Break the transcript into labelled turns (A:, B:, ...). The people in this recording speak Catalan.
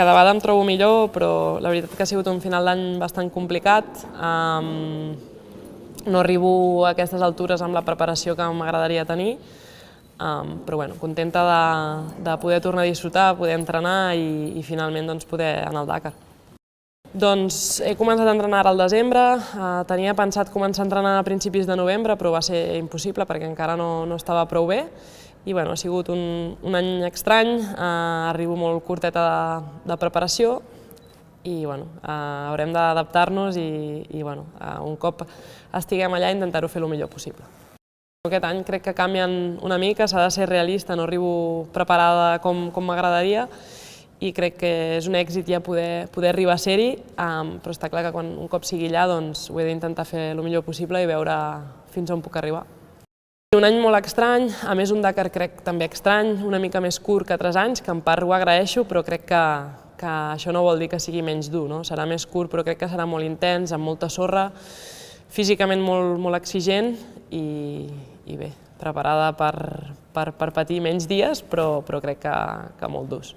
A: Cada vegada em trobo millor, però la veritat que ha sigut un final d'any bastant complicat. No arribo a aquestes altures amb la preparació que m'agradaria tenir, però bueno, contenta de poder tornar a disfrutar, poder entrenar i finalment poder anar al Dakar. Doncs he començat a entrenar al desembre, tenia pensat començar a entrenar a principis de novembre, però va ser impossible perquè encara no estava prou bé. I bueno, ha sigut un any estrany, arribo molt curteta de preparació i bueno, haurem d'adaptar-nos i bueno, un cop estiguem allà intentar-ho fer el millor possible. Aquest any crec que canvien una mica, s'ha de ser realista, no arribo preparada com m'agradaria i crec que és un èxit ja poder arribar a ser-hi, però està clar que un cop sigui allà ho he d'intentar fer el millor possible i veure fins on puc arribar. Un any molt estrany, a més un Dakar crec també estrany, una mica més curt que 3 anys, que en part ho agraeixo, però crec que això no vol dir que sigui menys dur, no? Serà més curt, però crec que serà molt intens, amb molta sorra, físicament molt exigent i bé, preparada per patir menys dies, però crec que molt durs.